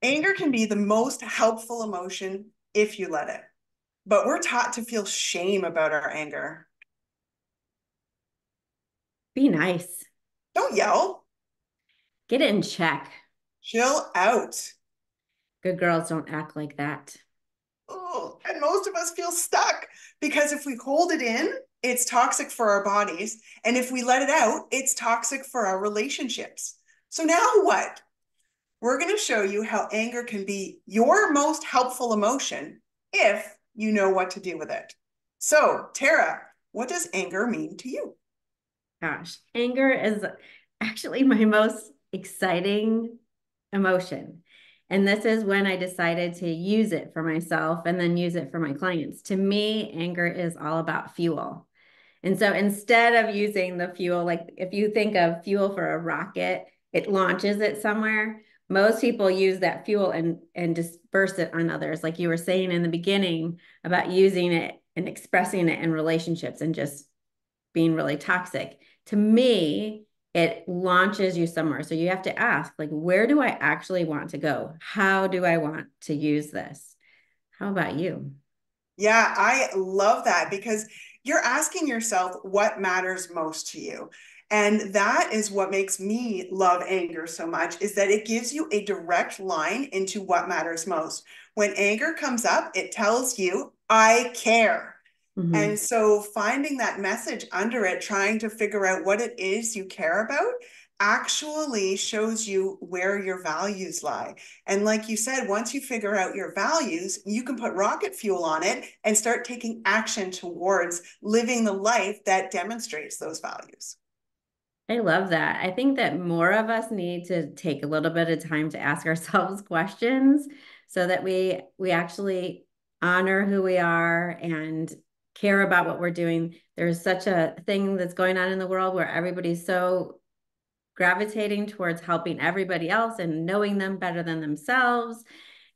Anger can be the most helpful emotion if you let it, but we're taught to feel shame about our anger. Be nice. Don't yell, Get it in check. chill out. Good girls don't act like that. Oh, and most of us feel stuck because if we hold it in, it's toxic for our bodies. And if we let it out, it's toxic for our relationships. So now what? We're going to show you how anger can be your most helpful emotion if you know what to do with it. So, Tara, what does anger mean to you? Gosh, anger is actually my most exciting emotion. And this is when I decided to use it for myself and then use it for my clients. To me, anger is all about fuel. And so instead of using the fuel, like if you think of fuel for a rocket, it launches it somewhere. Most people use that fuel and disperse it on others, like you were saying in the beginning about using it and expressing it in relationships and just being really toxic. To me, it launches you somewhere. So you have to ask, like, where do I actually want to go? How do I want to use this? How about you? Yeah, I love that because you're asking yourself what matters most to you. And that is what makes me love anger so much is that it gives you a direct line into what matters most. When anger comes up, it tells you, I care. Mm-hmm. And so finding that message under it, trying to figure out what it is you care about, actually shows you where your values lie. And like you said, once you figure out your values, you can put rocket fuel on it and start taking action towards living the life that demonstrates those values. I love that. I think that more of us need to take a little bit of time to ask ourselves questions so that we actually honor who we are and care about what we're doing. There's such a thing that's going on in the world where everybody's so gravitating towards helping everybody else and knowing them better than themselves.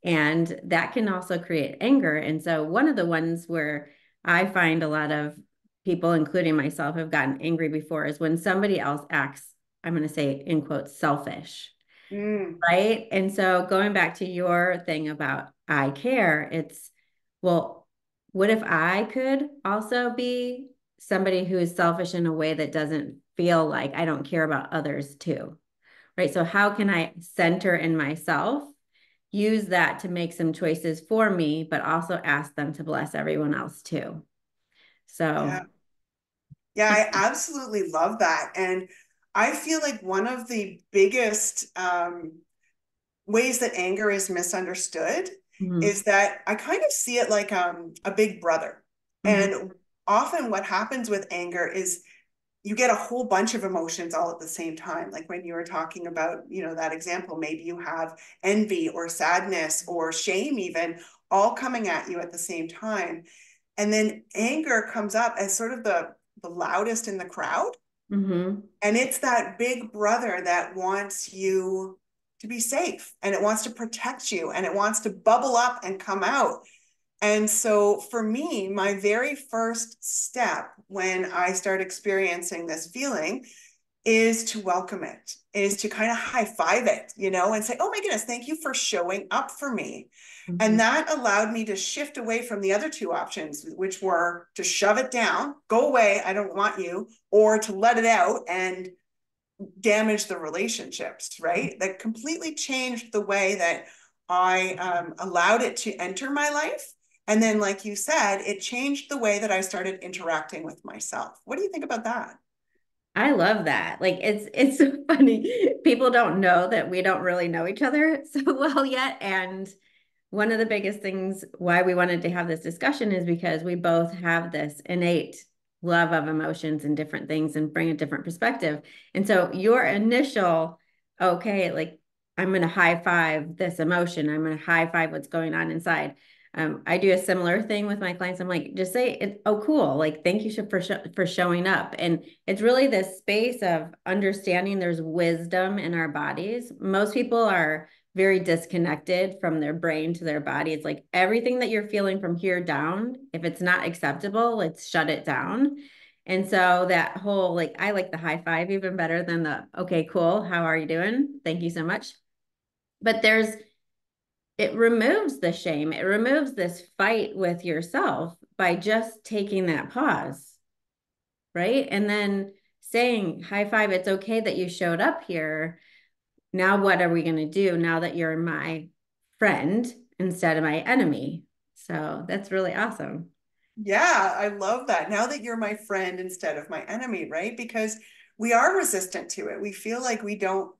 And that can also create anger. And so, one of the ones where I find a lot of people, including myself, have gotten angry before is when somebody else acts, I'm going to say in quotes, selfish. Mm, Right. And so, going back to your thing about I care, it's, well, what if I could also be somebody who is selfish in a way that doesn't feel like I don't care about others too? Right. So, how can I center in myself, use that to make some choices for me, but also ask them to bless everyone else too? yeah. So, Yeah, I absolutely love that. And I feel like one of the biggest ways that anger is misunderstood mhm, is that I kind of see it like a big brother. mhm, And often what happens with anger is you get a whole bunch of emotions all at the same time. Like when you were talking about, that example, maybe you have envy or sadness or shame, even all coming at you at the same time. And then anger comes up as sort of the loudest in the crowd. mhm. And it's that big brother that wants you to be safe and it wants to protect you and it wants to bubble up and come out. And so for me, my very first step when I start experiencing this feeling is to welcome it, is to kind of high five it, and say, oh my goodness, thank you for showing up for me. And Mhm. that allowed me to shift away from the other two options, which were to shove it down, go away, I don't want you, or to let it out and damage the relationships, right? That completely changed the way that I allowed it to enter my life. And then, like you said, it changed the way that I started interacting with myself. What do you think about that? I love that. Like it's so funny. People don't know that we don't really know each other so well yet. And one of the biggest things why we wanted to have this discussion is because we both have this innate love of emotions and different things and bring a different perspective. And so your initial, okay, like I'm going to high five this emotion. I'm going to high five what's going on inside. I do a similar thing with my clients. I'm like, just say it. Oh, cool. Like, thank you for showing up. And it's really this space of understanding there's wisdom in our bodies. Most people are very disconnected from their brain to their body. It's like everything that you're feeling from here down, if it's not acceptable, let's shut it down. And so that whole, like, I like the high five even better than the, okay, cool. How are you doing? Thank you so much. But there's it removes the shame. It removes this fight with yourself by just taking that pause, right? And then saying, high five, it's okay that you showed up here. Now, what are we going to do now that you're my friend instead of my enemy? So that's really awesome. Yeah, I love that. Now that you're my friend instead of my enemy, right? Because we are resistant to it. We feel like we don't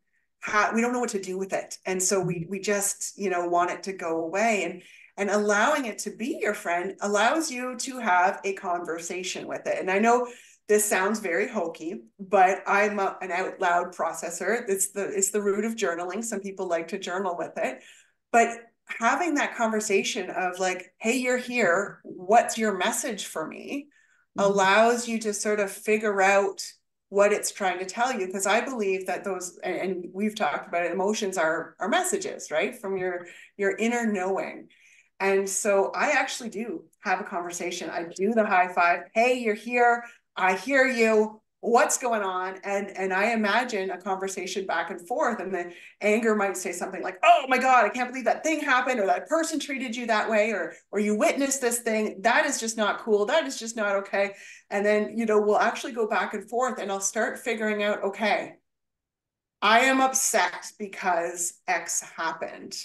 know what to do with it. And so we just, want it to go away, and allowing it to be your friend allows you to have a conversation with it. And I know this sounds very hokey, but I'm an out loud processor. It's the root of journaling. Some people like to journal with it, but having that conversation of like, hey, you're here, what's your message for me, Mm-hmm. allows you to sort of figure out what it's trying to tell you. Because I believe that those, and we've talked about it, emotions are messages, right, from your inner knowing. And so I actually do have a conversation. I do the high five. Hey, you're here. I hear you. What's going on? And I imagine a conversation back and forth, and the anger might say something like, oh my God, I can't believe that thing happened, or that person treated you that way, or you witnessed this thing. That is just not cool. That is just not okay. And then, we'll actually go back and forth, and I'll start figuring out, okay, I am upset because X happened.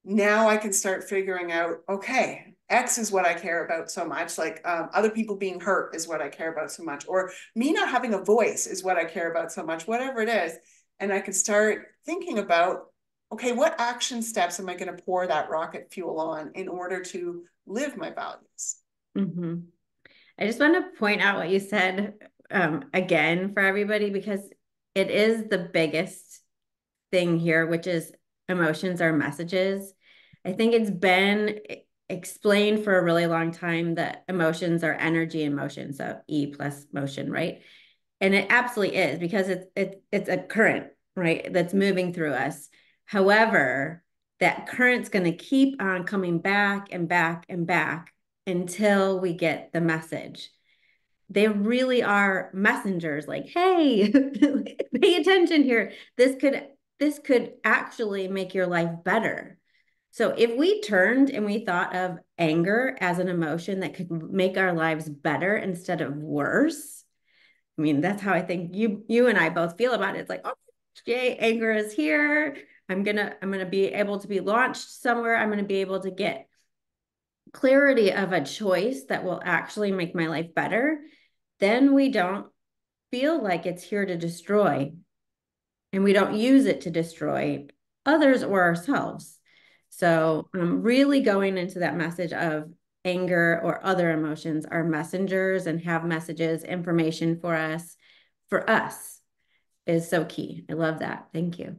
Now I can start figuring out, okay, X is what I care about so much. Like other people being hurt is what I care about so much, or me not having a voice is what I care about so much, whatever it is. And I can start thinking about, okay, what action steps am I going to pour that rocket fuel on in order to live my values? Mm-hmm. I just want to point out what you said again for everybody, because it is the biggest thing here, which is emotions are messages. I think it's been explained for a really long time that emotions are energy in motion, so E plus motion, right? And it absolutely is, because it's a current, right, that's moving through us. However, that current's going to keep on coming back and back and back until we get the message. They really are messengers, like, hey, pay attention here. This could actually make your life better. So if we turned and we thought of anger as an emotion that could make our lives better instead of worse, I mean, that's how I think you and I both feel about it. It's like, oh, yay, anger is here. I'm gonna be able to be launched somewhere. I'm gonna be able to get clarity of a choice that will actually make my life better. Then we don't feel like it's here to destroy, and we don't use it to destroy others or ourselves. So I'm really going into that message of anger or other emotions are messengers and have messages, information for us is so key. I love that. Thank you.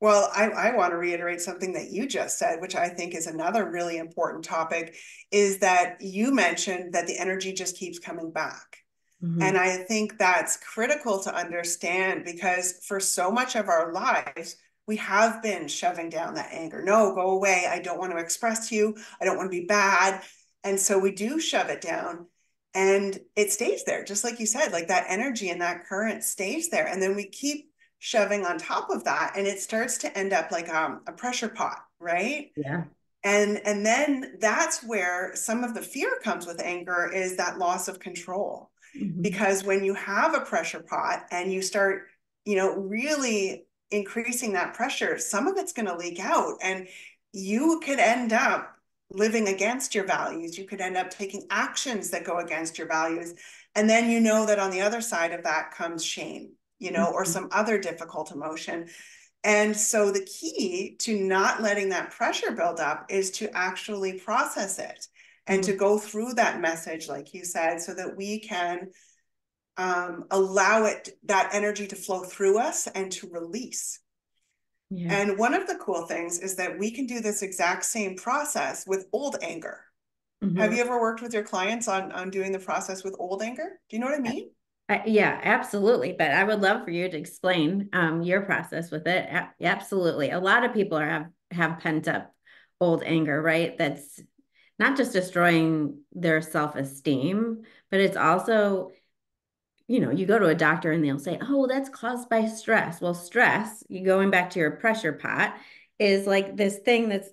Well, I want to reiterate something that you just said, which I think is another really important topic, is that you mentioned that the energy just keeps coming back. And Mm-hmm. I think that's critical to understand, because for so much of our lives, we have been shoving down that anger. No, go away. I don't want to express to you. I don't want to be bad. And so we do shove it down, and it stays there, just like you said, like that energy and that current stays there. And then we keep shoving on top of that, and it starts to end up like a pressure pot, right? Yeah. And then that's where some of the fear comes with anger, is that loss of control. Mm-hmm. Because when you have a pressure pot and you start, really increasing that pressure, some of it's going to leak out, and you could end up living against your values. You could end up taking actions that go against your values. And then that on the other side of that comes shame, or Mm-hmm. some other difficult emotion. And so the key to not letting that pressure build up is to actually process it and to go through that message, like you said, so that we can allow that energy to flow through us and to release. Yeah. And one of the cool things is that we can do this exact same process with old anger. Have Mm-hmm. you ever worked with your clients on doing the process with old anger? Do you know what I mean? Yeah, absolutely. But I would love for you to explain your process with it. Absolutely. A lot of people have pent up old anger, right? That's not just destroying their self-esteem, but it's also, you go to a doctor and they'll say, oh, that's caused by stress. Well, stress, you going back to your pressure pot, is like this thing that's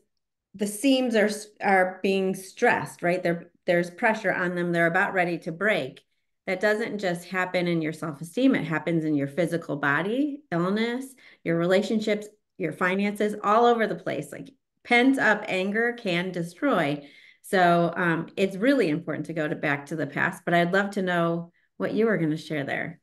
the seams are being stressed, right? There's pressure on them. They're about ready to break. That doesn't just happen in your self-esteem. It happens in your physical body, illness, your relationships, your finances, all over the place. Like pent up anger can destroy. So it's really important to go back to the past. But I'd love to know what you were going to share there.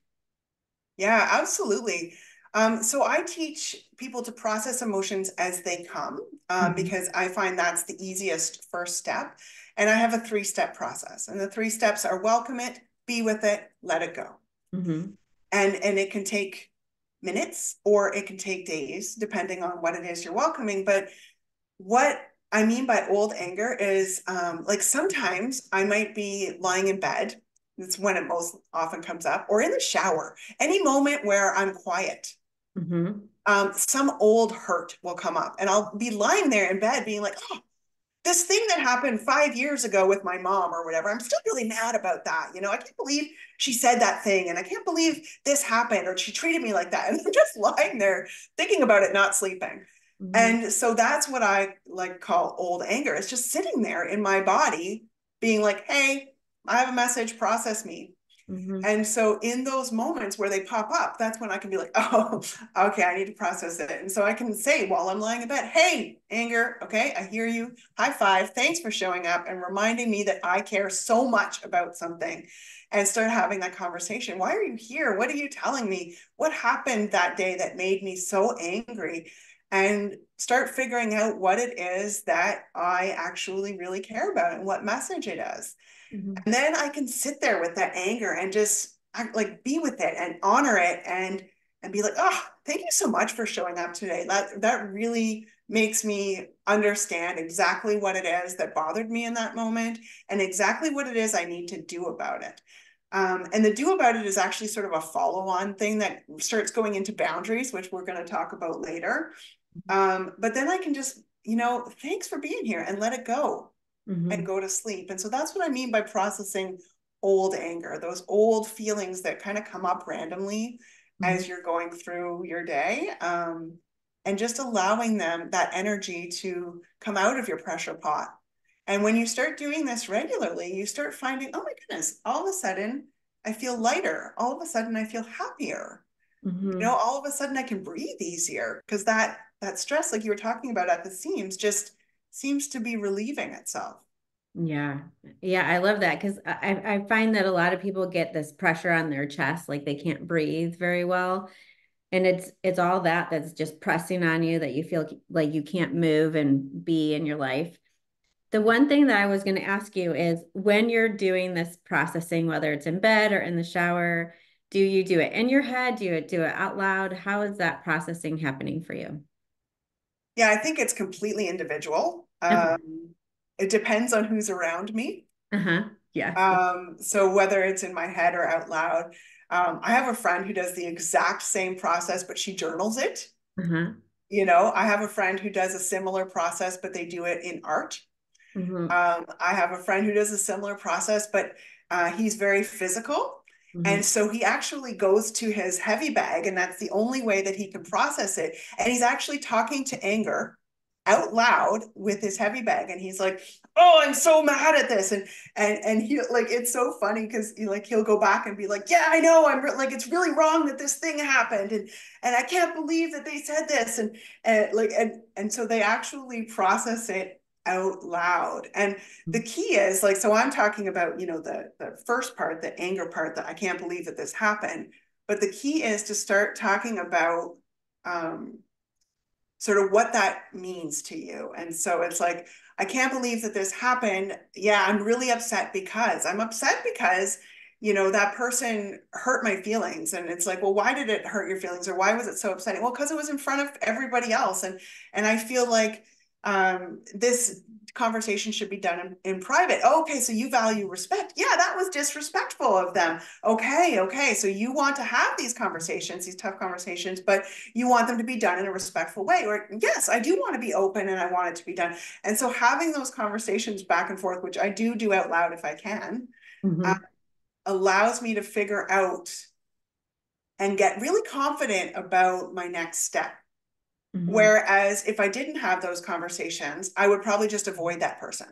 Yeah, absolutely. So I teach people to process emotions as they come, Mm-hmm. because I find that's the easiest first step. And I have a three-step process. And the three steps are welcome it, be with it, let it go. Mm-hmm. And it can take minutes or it can take days, depending on what it is you're welcoming. But what I mean by old anger is like sometimes I might be lying in bed. That's when it most often comes up, or in the shower. Any moment where I'm quiet, Mm-hmm. some old hurt will come up, and I'll be lying there in bed, being like, "Oh, this thing that happened 5 years ago with my mom or whatever. I'm still really mad about that. You know, I can't believe she said that thing, and I can't believe this happened or she treated me like that." And I'm just lying there thinking about it, not sleeping. Mm-hmm. And so that's what I like call old anger. It's just sitting there in my body, being like, "Hey, I have a message, process me." Mm-hmm. And so in those moments where they pop up, that's when I can be like, "Oh, okay, I need to process it." And so I can say while I'm lying in bed, "Hey, anger, okay, I hear you. High five. Thanks for showing up and reminding me that I care so much about something." And start having that conversation. Why are you here? What are you telling me? What happened that day that made me so angry? And start figuring out what it is that I actually really care about and what message it is. Mm-hmm. And then I can sit there with that anger and just like be with it and honor it and be like, "Oh, thank you so much for showing up today. That really makes me understand exactly what it is that bothered me in that moment and exactly what it is I need to do about it." And the do about it is actually sort of a follow-on thing that starts going into boundaries, which we're going to talk about later. But then I can just, thanks for being here and let it go and Mm-hmm. go to sleep. And so that's what I mean by processing old anger, those old feelings that kind of come up randomly Mm-hmm. as you're going through your day. And just allowing them that energy to come out of your pressure pot. And when you start doing this regularly, you start finding, oh my goodness, all of a sudden I feel lighter. All of a sudden I feel happier. Mm-hmm. All of a sudden I can breathe easier because that stress, like you were talking about at the seams, just seems to be relieving itself. Yeah. Yeah, I love that because I find that a lot of people get this pressure on their chest, like they can't breathe very well. And it's all that's just pressing on you that you feel like you can't move and be in your life. The one thing that I was going to ask you is when you're doing this processing, whether it's in bed or in the shower, do you do it in your head? Do you do it out loud? How is that processing happening for you? Yeah, I think it's completely individual. Okay. It depends on who's around me. Uh-huh. Yes. So whether it's in my head or out loud, I have a friend who does the exact same process, but she journals it. Uh-huh. I have a friend who does a similar process, but they do it in art. Mm-hmm. I have a friend who does a similar process, but he's very physical. Mm-hmm. And so he actually goes to his heavy bag, and that's the only way that he can process it. And he's actually talking to anger out loud with his heavy bag. And he's like, "Oh, I'm so mad at this." And he like, it's so funny because he'll go back and be like, "Yeah, I know. Like, it's really wrong that this thing happened. And I can't believe that they said this." And so they actually process it out loud. And the key is like, so I'm talking about, the first part, the anger part, that I can't believe that this happened. But the key is to start talking about um, sort of what that means to you. And so it's like, I can't believe that this happened. Yeah, I'm really upset because that person hurt my feelings. And it's like, well, why did it hurt your feelings? Or why was it so upsetting? Well, because it was in front of everybody else. And I feel like this conversation should be done in private. Oh, okay, so you value respect. Yeah, that was disrespectful of them. Okay. So you want to have these conversations, these tough conversations, but you want them to be done in a respectful way. Or yes, I do want to be open and I want it to be done. And so having those conversations back and forth, which I do out loud if I can, uh, Mm-hmm. allows me to figure out and get really confident about my next step. Mm-hmm. Whereas if I didn't have those conversations, I would probably just avoid that person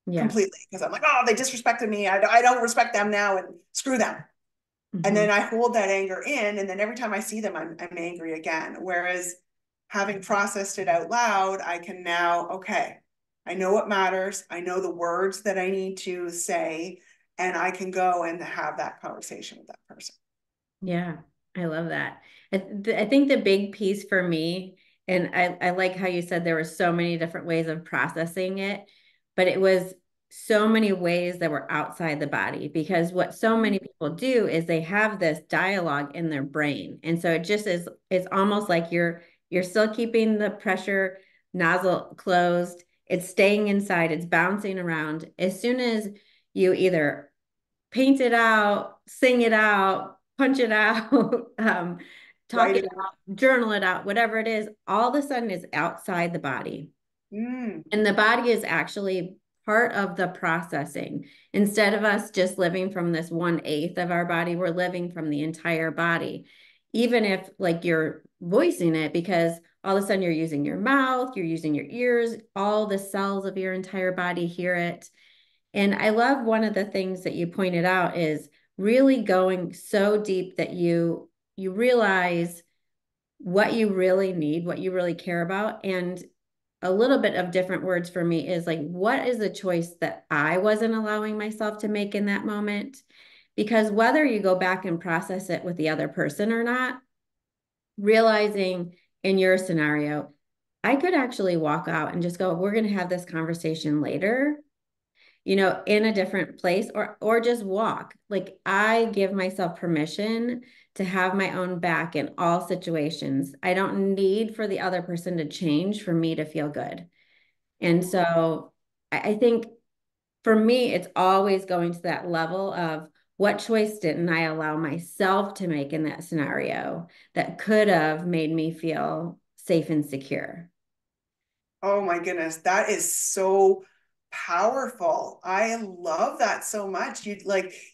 Yeah. completely because I'm like, oh, they disrespected me. I don't respect them now and screw them. And Mm-hmm. then I hold that anger in. And then every time I see them, I'm angry again. Whereas having processed it out loud, I can now, okay, I know what matters. I know the words that I need to say, and I can go and have that conversation with that person. Yeah, I love that. I think the big piece for me, and I like how you said there were so many different ways of processing it, but it was so many ways that were outside the body because what so many people do is they have this dialogue in their brain. And so it just is it's almost like you're still keeping the pressure nozzle closed, it's staying inside, it's bouncing around. As soon as you either paint it out, sing it out, punch it out, talk it Right. out, journal it out, whatever it is, all of a sudden is outside the body. Mm, And the body is actually part of the processing. Instead of us just living from this 1/8 of our body, we're living from the entire body. Even if like you're voicing it, because all of a sudden you're using your mouth, you're using your ears, all the cells of your entire body hear it. And I love one of the things that you pointed out is really going so deep that you realize what you really need, what you really care about. And a little bit of different words for me is like, what is the choice that I wasn't allowing myself to make in that moment? Because whether you go back and process it with the other person or not, realizing in your scenario, I could actually walk out and just go, we're going to have this conversation later, in a different place, or just walk. Like I give myself permission to have my own back in all situations. I don't need for the other person to change for me to feel good. And so I think for me, it's always going to that level of what choice didn't I allow myself to make in that scenario that could have made me feel safe and secure. oh my goodness, that is so powerful. I love that so much.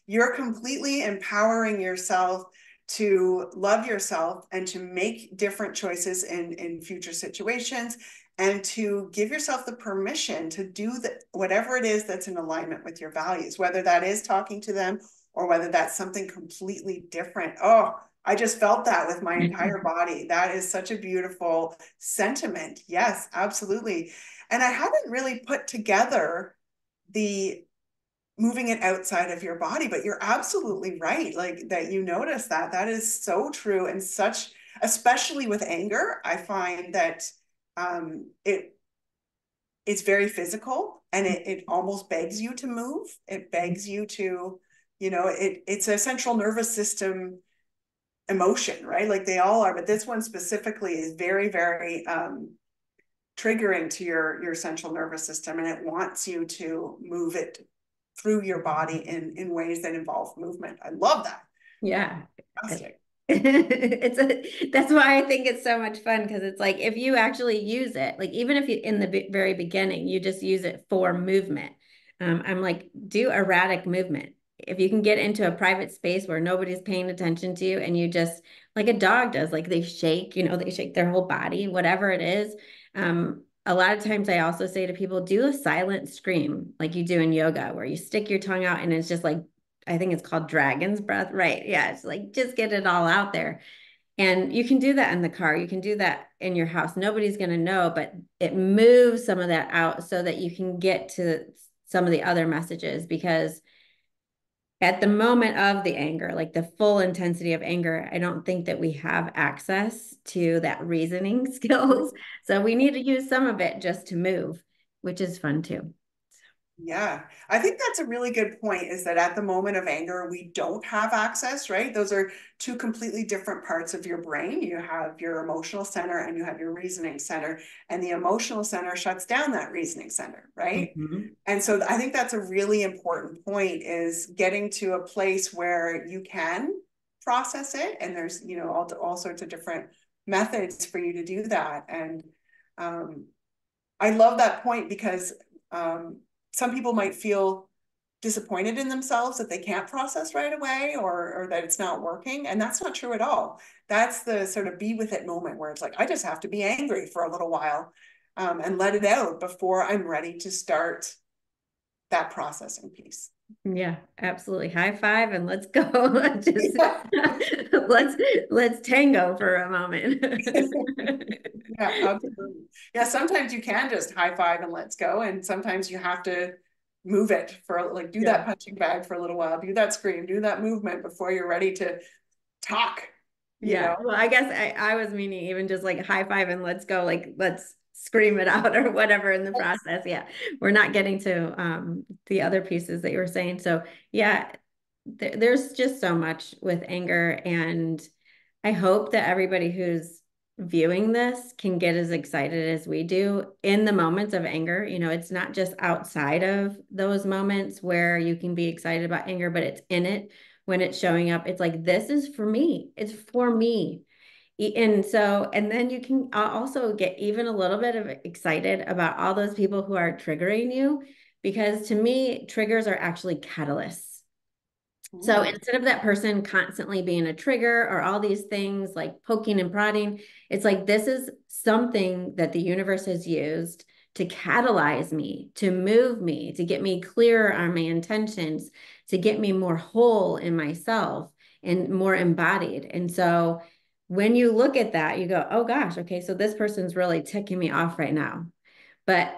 You're completely empowering yourself to love yourself and to make different choices in future situations and to give yourself the permission to do whatever it is that's in alignment with your values, whether that is talking to them or whether that's something completely different. Oh, I just felt that with my entire body. That is such a beautiful sentiment. Yes, absolutely. And I haven't really put together the moving it outside of your body, but you're absolutely right. Like that you notice that. That is so true. And such, especially with anger, I find that it's very physical and it almost begs you to move. It begs you to, it's a central nervous system emotion, right? Like they all are, but this one specifically is very, very triggering to your central nervous system, and it wants you to move it through your body in ways that involve movement. I love that. Yeah. Fantastic. That's why I think it's so much fun because it's like if you actually use it, like even if you in the very beginning, you just use it for movement. I'm like, do erratic movement. If you can get into a private space where nobody's paying attention to you and you just like a dog does, like they shake, they shake their whole body, whatever it is. A lot of times I also say to people, do a silent scream like you do in yoga, where you stick your tongue out and it's just like I think it's called dragon's breath, right? Yeah, it's like just get it all out there. And you can do that in the car. You can do that in your house. Nobody's going to know, but it moves some of that out so that you can get to some of the other messages because at the moment of the anger, like the full intensity of anger, I don't think that we have access to that reasoning skills. So we need to use some of it just to move, which is fun too. Yeah, I think that's a really good point is that at the moment of anger, we don't have access, right? Those are two completely different parts of your brain. You have your emotional center and you have your reasoning center, and the emotional center shuts down that reasoning center, right? Mhm. And so I think that's a really important point is getting to a place where you can process it. And there's, all sorts of different methods for you to do that. And um, I love that point because some people might feel disappointed in themselves that they can't process right away, or that it's not working. And that's not true at all. That's the sort of be with it moment where it's like, I just have to be angry for a little while, and let it out before I'm ready to start that processing piece. Yeah, absolutely. High five and let's go. Just Yeah. let's tango for a moment. Yeah, absolutely. Yeah, sometimes you can just high five and let's go, and sometimes you have to move it for, like, do Yeah. that punching bag for a little while, do that scream, do that movement before you're ready to talk, you Yeah. know? Well, I guess I was meaning even just like high five and let's go, like let's scream it out or whatever in the process. Yeah. We're not getting to the other pieces that you were saying. So yeah, there's just so much with anger. And I hope that everybody who's viewing this can get as excited as we do in the moments of anger. You know, it's not just outside of those moments where you can be excited about anger, but it's in it when it's showing up. It's like, this is for me. It's for me. And so, and then you can also get even a little bit of excited about all those people who are triggering you, because to me, triggers are actually catalysts. So Ooh. instead of that person constantly being a trigger or all these things like poking and prodding, it's like, this is something that the universe has used to catalyze me, to move me, to get me clearer on my intentions, to get me more whole in myself and more embodied. And so when you look at that, you go, oh gosh, okay, so this person's really ticking me off right now. But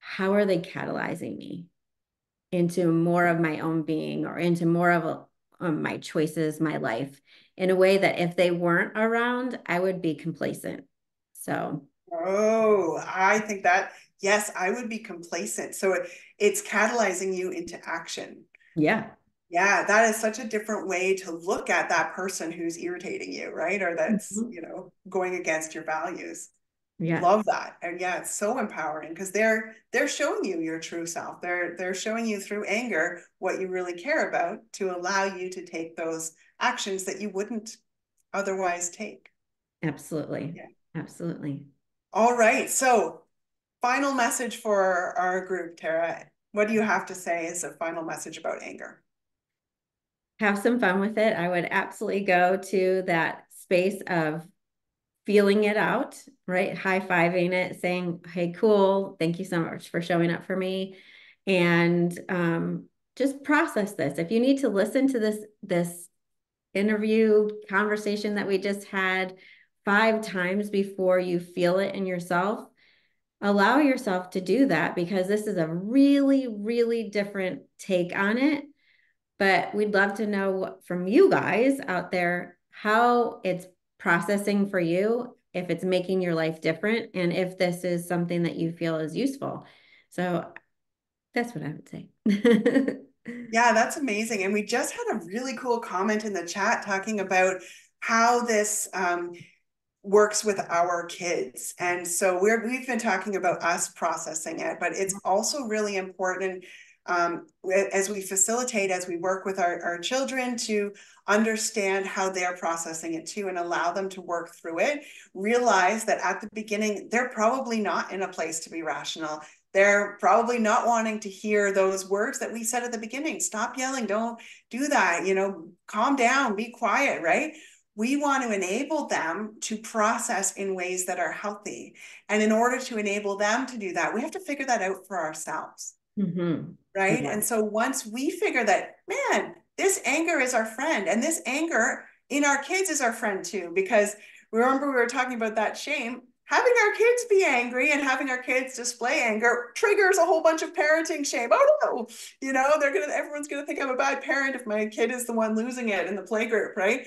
how are they catalyzing me into more of my own being, or into more of my choices, my life, in a way that if they weren't around, I would be complacent. So, Oh, I think that, yes, I would be complacent. So it's catalyzing you into action. yeah. Yeah, that is such a different way to look at that person who's irritating you, right? Or that's, Mhm. going against your values. Yeah, Love that. And yeah, it's so empowering because they're showing you your true self. They're showing you through anger what you really care about to allow you to take those actions that you wouldn't otherwise take. absolutely. Yeah. Absolutely. All right. So, final message for our group, Tara. What do you have to say as a final message about anger? Have some fun with it. I would absolutely go to that space of feeling it out, right? High fiving it, saying, hey, cool. Thank you so much for showing up for me. And just process this. If you need to listen to this interview conversation that we just had 5 times before you feel it in yourself, allow yourself to do that, because this is a really, really different take on it. But we'd love to know from you guys out there how it's processing for you, if it's making your life different, and if this is something that you feel is useful. So that's what I would say. Yeah, that's amazing. And we just had a really cool comment in the chat talking about how this works with our kids. And so we've been talking about us processing it, but it's also really important, as we facilitate, as we work with our children, to understand how they're processing it too, and allow them to work through it. Realize that at the beginning, they're probably not in a place to be rational. They're probably not wanting to hear those words that we said at the beginning. Stop yelling. Don't do that. Calm down, be quiet, right? We want to enable them to process in ways that are healthy. And in order to enable them to do that, we have to figure that out for ourselves. Mm-hmm. Right. Yeah. And so once we figure that, man, this anger is our friend, and this anger in our kids is our friend too, because remember we were talking about that shame. Having our kids be angry and having our kids display anger triggers a whole bunch of parenting shame. Oh no, everyone's gonna think I'm a bad parent if my kid is the one losing it in the playgroup, right?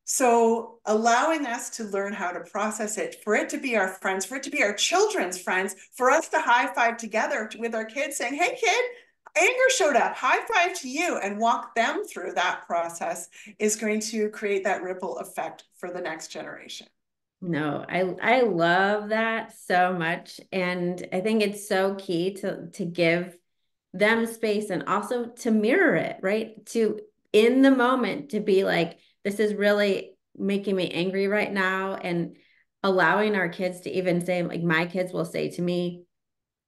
So allowing us to learn how to process it, for it to be our friends, for it to be our children's friends, for us to high five together with our kids saying, hey kid, anger showed up, high five to you, and walk them through that process is going to create that ripple effect for the next generation. No, I love that so much. And I think it's so key to give them space, and also to mirror it, right? To in the moment to be like, this is really making me angry right now. And allowing our kids to even say, like my kids will say to me,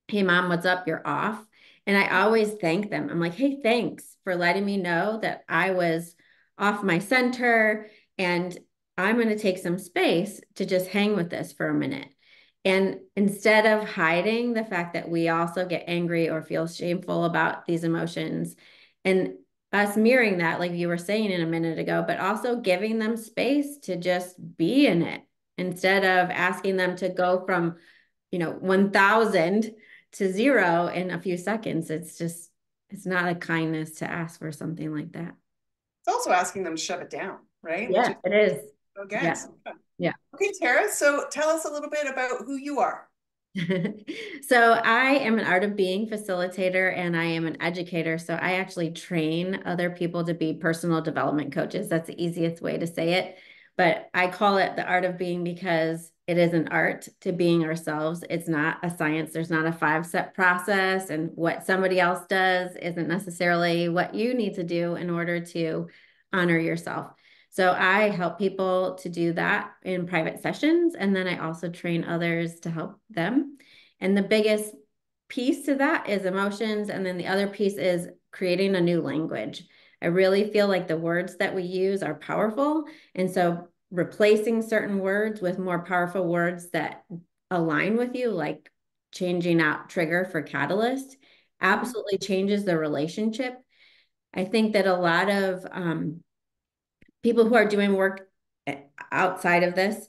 hey mom, what's up? You're off. And I always thank them. I'm like, hey, thanks for letting me know that I was off my center, and I'm going to take some space to just hang with this for a minute. And instead of hiding the fact that we also get angry or feel shameful about these emotions, and us mirroring that, like you were saying in a minute ago, but also giving them space to just be in it instead of asking them to go from, 1,000 to 0 in a few seconds. It's not a kindness to ask for something like that. It's also asking them to shut it down, right? Which Yeah, is it is. Yeah. against. Yeah. Okay, Tara, so tell us a little bit about who you are. So I am an art of being facilitator and I am an educator. So I actually train other people to be personal development coaches. That's the easiest way to say it. But I call it the art of being because it is an art to being ourselves. It's not a science. There's not a 5-step process, and what somebody else does isn't necessarily what you need to do in order to honor yourself. So I help people to do that in private sessions, and then I also train others to help them. And the biggest piece to that is emotions, and then the other piece is creating a new language. I really feel like the words that we use are powerful, and so replacing certain words with more powerful words that align with you, like changing out trigger for catalyst, absolutely changes the relationship. I think that a lot of people who are doing work outside of this,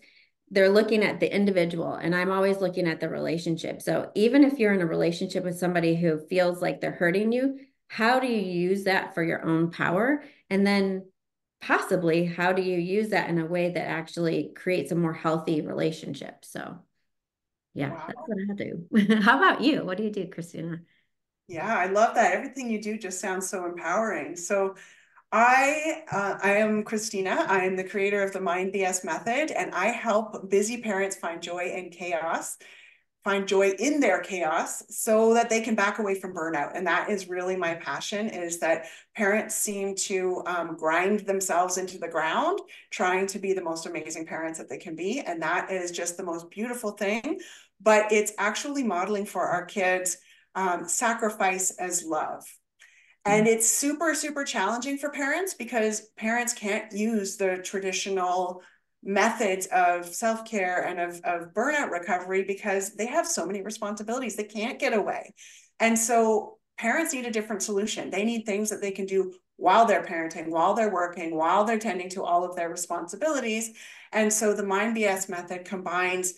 they're looking at the individual, and I'm always looking at the relationship. So even if you're in a relationship with somebody who feels like they're hurting you, how do you use that for your own power? And then possibly, how do you use that in a way that actually creates a more healthy relationship? So yeah, that's Wow. what I do. How about you? What do you do, Kristina? Yeah, I love that. Everything you do just sounds so empowering. So I am Kristina. I am the creator of the Mind BS method, and I help busy parents find joy in chaos, find joy in their chaos so that they can back away from burnout. And that is really my passion, is that parents seem to grind themselves into the ground trying to be the most amazing parents that they can be. And that is just the most beautiful thing. But it's actually modeling for our kids sacrifice as love. And it's super, super challenging for parents because parents can't use the traditional methods of self-care and of burnout recovery because they have so many responsibilities. They can't get away. And so parents need a different solution. They need things that they can do while they're parenting, while they're working, while they're tending to all of their responsibilities. And so the Mind BS method combines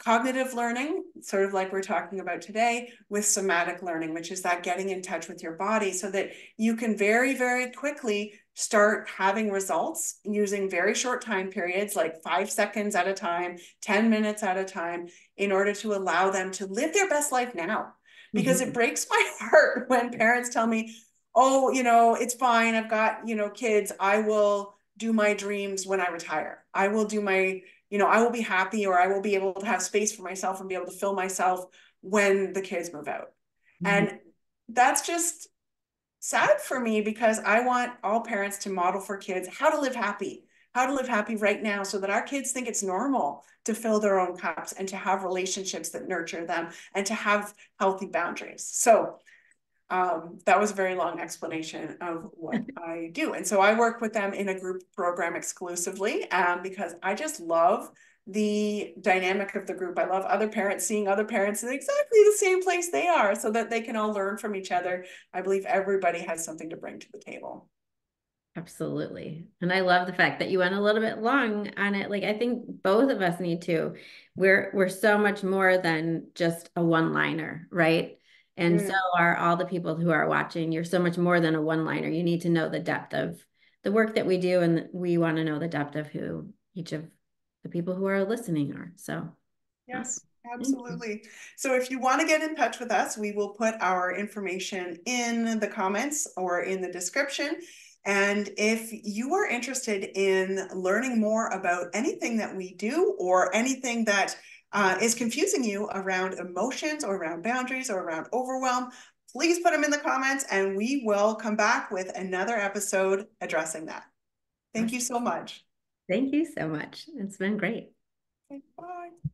cognitive learning, sort of like we're talking about today, with somatic learning, which is that getting in touch with your body so that you can very, very quickly start having results using very short time periods, like 5 seconds at a time, 10 minutes at a time, in order to allow them to live their best life now. Because it breaks my heart when parents tell me, oh, it's fine. I've got, kids. I will do my dreams when I retire. I will do my I will be happy, or I will be able to have space for myself and be able to fill myself when the kids move out. And that's just sad for me because I want all parents to model for kids how to live happy right now so that our kids think it's normal to fill their own cups and to have relationships that nurture them and to have healthy boundaries. So that was a very long explanation of what I do. And so I work with them in a group program exclusively because I just love the dynamic of the group. I love other parents, seeing other parents in exactly the same place they are so that they can all learn from each other. I believe everybody has something to bring to the table. Absolutely. And I love the fact that you went a little bit long on it. Like I think both of us need to. We're so much more than just a one-liner, right? And so are all the people who are watching. You're so much more than a one-liner. You need to know the depth of the work that we do, and we want to know the depth of who each of the people who are listening are. So Yes, thank you. absolutely. So if you want to get in touch with us, we will put our information in the comments or in the description. And if you are interested in learning more about anything that we do or anything that is confusing you around emotions or around boundaries or around overwhelm, please put them in the comments and we will come back with another episode addressing that. Thank you so much. Thank you so much. It's been great. Okay, bye.